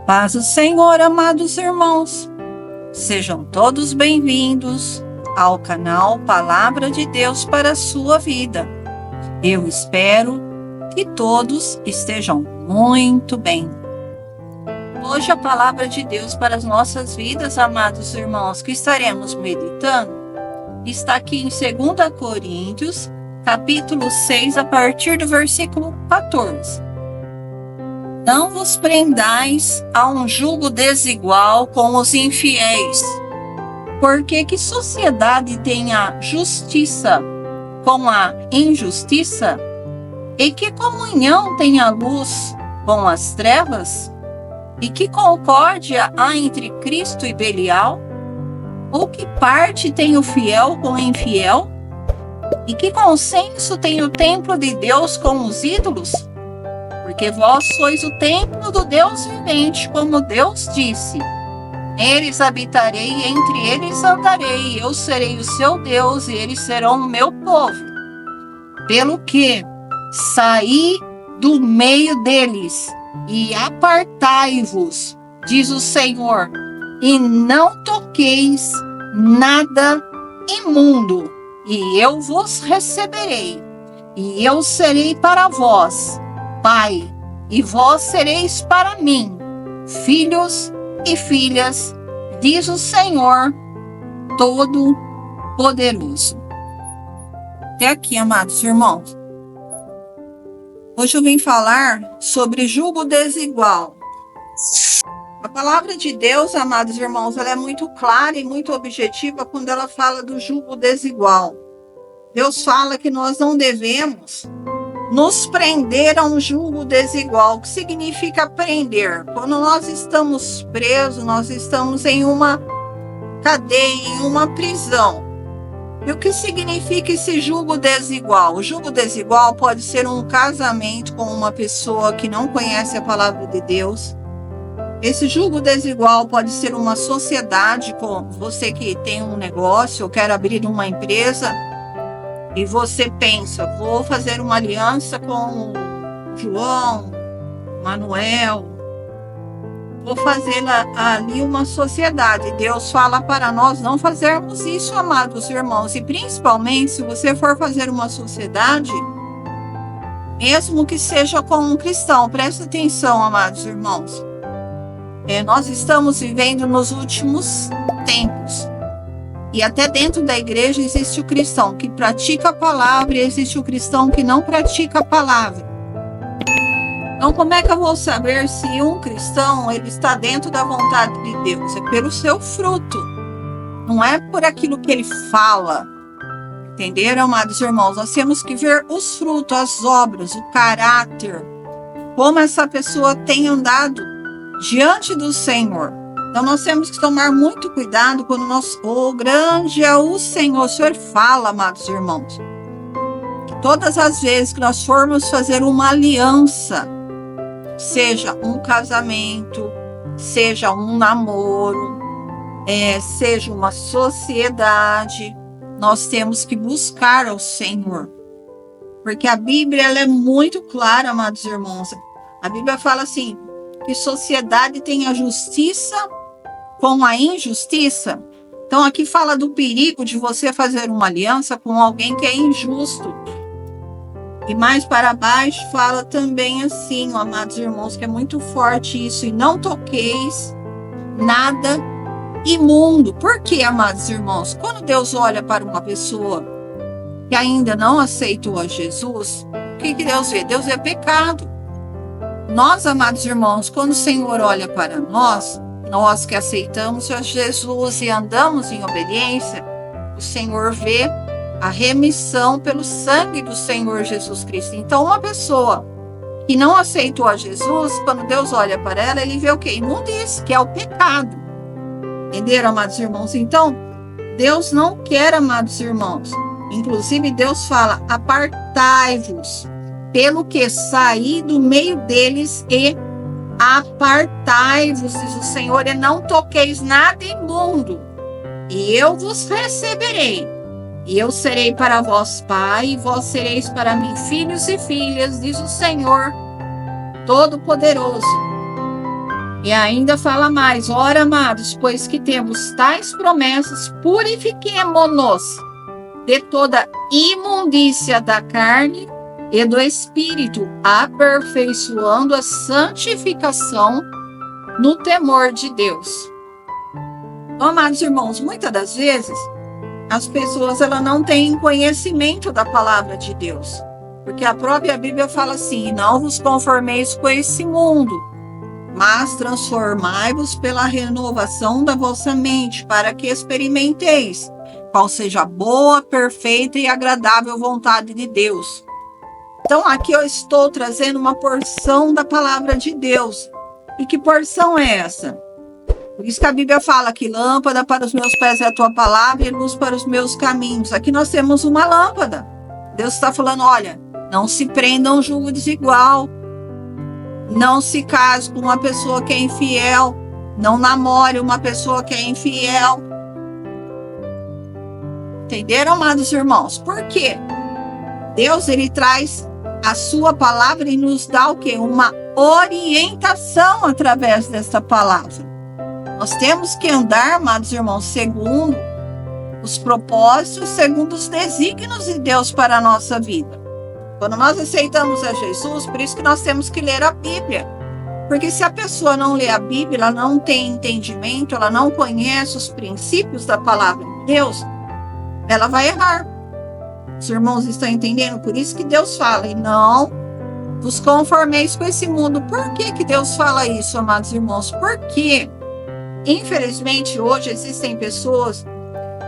Paz do Senhor, amados irmãos. Sejam todos bem-vindos ao canal Palavra de Deus para a sua vida. Eu espero que todos estejam muito bem. Hoje a Palavra de Deus para as nossas vidas, amados irmãos, que estaremos meditando, está aqui em 2 Coríntios, capítulo 6, a partir do versículo 14. Não vos prendais a um jugo desigual com os infiéis, porque que sociedade tem a justiça com a injustiça? E que comunhão tem a luz com as trevas? E que concórdia há entre Cristo e Belial? Ou que parte tem o fiel com o infiel? E que consenso tem o templo de Deus com os ídolos? Porque vós sois o templo do Deus vivente, como Deus disse: neles habitarei, entre eles andarei, eu serei o seu Deus e eles serão o meu povo. Pelo que saí do meio deles e apartai-vos, diz o Senhor, e não toqueis nada imundo, e eu vos receberei, e eu serei para vós Pai, e vós sereis para mim filhos e filhas, diz o Senhor Todo-Poderoso. Até aqui, amados irmãos. Hoje eu vim falar sobre jugo desigual. A palavra de Deus, amados irmãos, ela é muito clara e muito objetiva quando ela fala do jugo desigual. Deus fala que nós não devemos nos prender a um jugo desigual. O que significa prender? Quando nós estamos presos, nós estamos em uma cadeia, em uma prisão. E o que significa esse jugo desigual? O jugo desigual pode ser um casamento com uma pessoa que não conhece a palavra de Deus. Esse jugo desigual pode ser uma sociedade, com você que tem um negócio ou quer abrir uma empresa, e você pensa, vou fazer uma aliança com o João, Manuel, vou fazer ali uma sociedade. Deus fala para nós não fazermos isso, amados irmãos. E principalmente se você for fazer uma sociedade, mesmo que seja com um cristão, presta atenção, amados irmãos. Nós estamos vivendo nos últimos tempos. E até dentro da igreja existe o cristão que pratica a palavra e existe o cristão que não pratica a palavra. Então, como é que eu vou saber se um cristão ele está dentro da vontade de Deus? É pelo seu fruto. Não é por aquilo que ele fala. Entenderam, amados irmãos? Nós temos que ver os frutos, as obras, o caráter. Como essa pessoa tem andado diante do Senhor. Então, nós temos que tomar muito cuidado quando grande é o Senhor. O Senhor fala, amados irmãos, que todas as vezes que nós formos fazer uma aliança, seja um casamento, seja um namoro, seja uma sociedade, nós temos que buscar ao Senhor. Porque a Bíblia ela é muito clara, amados irmãos. A Bíblia fala assim, que sociedade tem a justiça com a injustiça. Então aqui fala do perigo de você fazer uma aliança com alguém que é injusto. E mais para baixo fala também assim, amados irmãos, que é muito forte isso, e não toqueis nada imundo. Por quê, amados irmãos? Quando Deus olha para uma pessoa que ainda não aceitou a Jesus, o que Deus vê? Deus vê pecado. Nós, amados irmãos, quando o Senhor olha para nós que aceitamos a Jesus e andamos em obediência, o Senhor vê a remissão pelo sangue do Senhor Jesus Cristo. Então, uma pessoa que não aceitou a Jesus, quando Deus olha para ela, ele vê o quê? Imundície, que é o pecado. Entenderam, amados irmãos? Então, Deus não quer, amados irmãos. Inclusive, Deus fala, apartai-vos, pelo que saí do meio deles e apartai-vos, diz o Senhor, e não toqueis nada imundo, e eu vos receberei, e eu serei para vós pai, e vós sereis para mim filhos e filhas, diz o Senhor Todo-Poderoso. E ainda fala mais: ora, amados, pois que temos tais promessas, purifiquemo-nos de toda imundícia da carne e do espírito, aperfeiçoando a santificação no temor de Deus. Então, amados irmãos, muitas das vezes as pessoas não têm conhecimento da palavra de Deus, porque a própria Bíblia fala assim: não vos conformeis com esse mundo, mas transformai-vos pela renovação da vossa mente, para que experimenteis qual seja a boa, perfeita e agradável vontade de Deus. Então, aqui eu estou trazendo uma porção da palavra de Deus. E que porção é essa? Por isso que a Bíblia fala que lâmpada para os meus pés é a tua palavra e luz para os meus caminhos. Aqui nós temos uma lâmpada. Deus está falando: olha, não se prenda a um jugo desigual. Não se case com uma pessoa que é infiel. Não namore uma pessoa que é infiel. Entenderam, amados irmãos? Por quê? Deus, ele traz a sua palavra e nos dá o quê? Uma orientação através dessa palavra. Nós temos que andar, amados irmãos, segundo os propósitos, segundo os desígnios de Deus para a nossa vida. Quando nós aceitamos a Jesus, por isso que nós temos que ler a Bíblia. Porque se a pessoa não lê a Bíblia, ela não tem entendimento, ela não conhece os princípios da palavra de Deus, ela vai errar. Os irmãos estão entendendo? Por isso que Deus fala: e não vos conformeis com esse mundo. Por que Deus fala isso, amados irmãos? Porque, infelizmente, hoje existem pessoas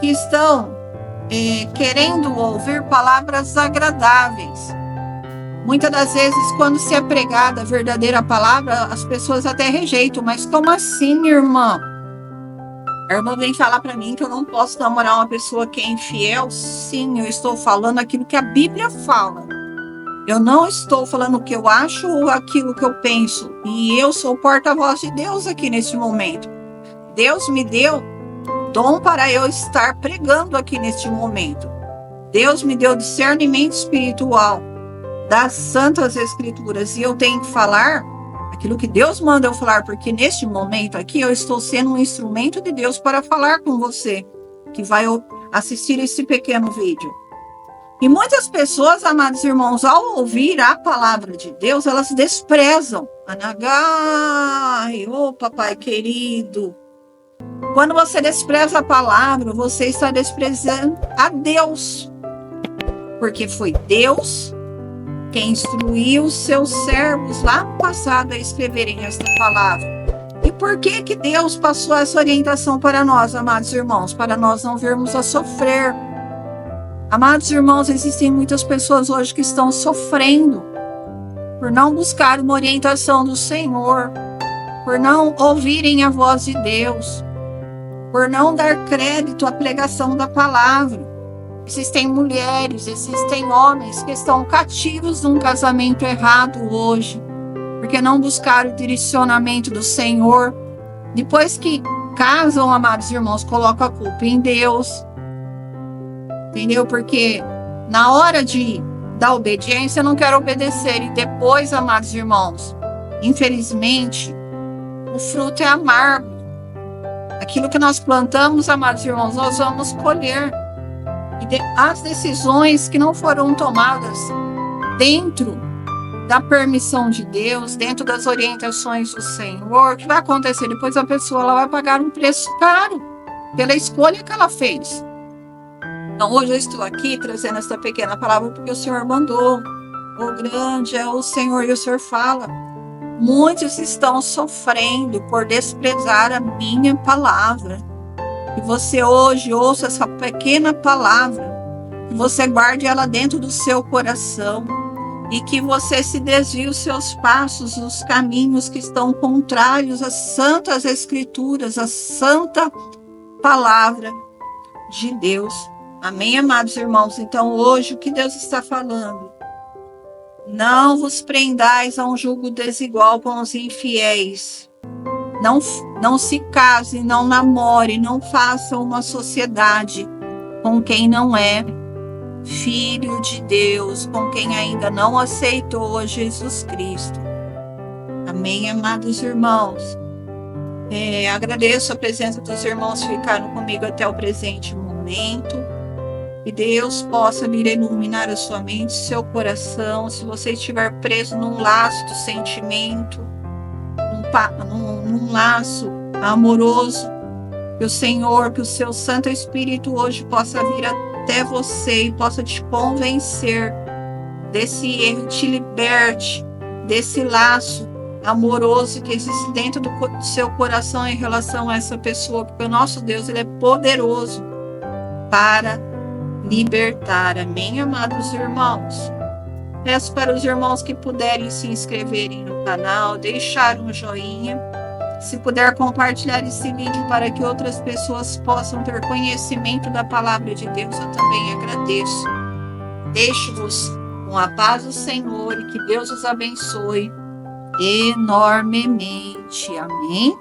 que estão querendo ouvir palavras agradáveis. Muitas das vezes, quando se é pregada a verdadeira palavra, as pessoas até rejeitam. Mas como assim, irmã? A irmã vem falar para mim que eu não posso namorar uma pessoa que é infiel. Sim, eu estou falando aquilo que a Bíblia fala. Eu não estou falando o que eu acho ou aquilo que eu penso. E eu sou porta-voz de Deus aqui nesse momento. Deus me deu dom para eu estar pregando aqui neste momento. Deus me deu discernimento espiritual das Santas Escrituras. E eu tenho que falar aquilo que Deus manda eu falar, porque neste momento aqui eu estou sendo um instrumento de Deus para falar com você, que vai assistir esse pequeno vídeo. E muitas pessoas, amados irmãos, ao ouvir a palavra de Deus, elas desprezam. Anagai, ô papai querido. Quando você despreza a palavra, você está desprezando a Deus. Porque foi Deus quem instruiu os seus servos lá no passado a escreverem esta palavra. E por que Deus passou essa orientação para nós, amados irmãos? Para nós não virmos a sofrer. Amados irmãos, existem muitas pessoas hoje que estão sofrendo por não buscar uma orientação do Senhor, por não ouvirem a voz de Deus, por não dar crédito à pregação da palavra. Existem mulheres, existem homens que estão cativos num casamento errado hoje, porque não buscaram o direcionamento do Senhor. Depois que casam, amados irmãos, colocam a culpa em Deus. Entendeu? Porque na hora da obediência, eu não quero obedecer. E depois, amados irmãos, infelizmente, o fruto é amargo. Aquilo que nós plantamos, amados irmãos, nós vamos colher. E as decisões que não foram tomadas dentro da permissão de Deus, dentro das orientações do Senhor, o que vai acontecer? Depois a pessoa ela vai pagar um preço caro pela escolha que ela fez. Então hoje eu estou aqui trazendo essa pequena palavra porque o Senhor mandou. O grande é o Senhor e o Senhor fala. Muitos estão sofrendo por desprezar a minha palavra. Que você hoje ouça essa pequena palavra, que você guarde ela dentro do seu coração e que você se desvie os seus passos nos caminhos que estão contrários às santas escrituras, à santa palavra de Deus. Amém, amados irmãos? Então hoje o que Deus está falando? Não vos prendais a um jugo desigual com os infiéis. Não se case, não namore, não faça uma sociedade com quem não é filho de Deus, com quem ainda não aceitou Jesus Cristo. Amém, amados irmãos? Agradeço a presença dos irmãos que ficaram comigo até o presente momento. Que Deus possa vir iluminar a sua mente, seu coração. Se você estiver preso num laço do sentimento, num laço amoroso, que o Senhor, que o seu Santo Espírito hoje possa vir até você e possa te convencer desse erro, te liberte desse laço amoroso que existe dentro do seu coração em relação a essa pessoa, porque o nosso Deus, ele é poderoso para libertar. Amém, amados irmãos? Peço para os irmãos que puderem se inscreverem no canal, deixar um joinha, se puder compartilhar esse vídeo para que outras pessoas possam ter conhecimento da palavra de Deus, eu também agradeço. Deixo-vos com a paz do Senhor e que Deus os abençoe enormemente. Amém?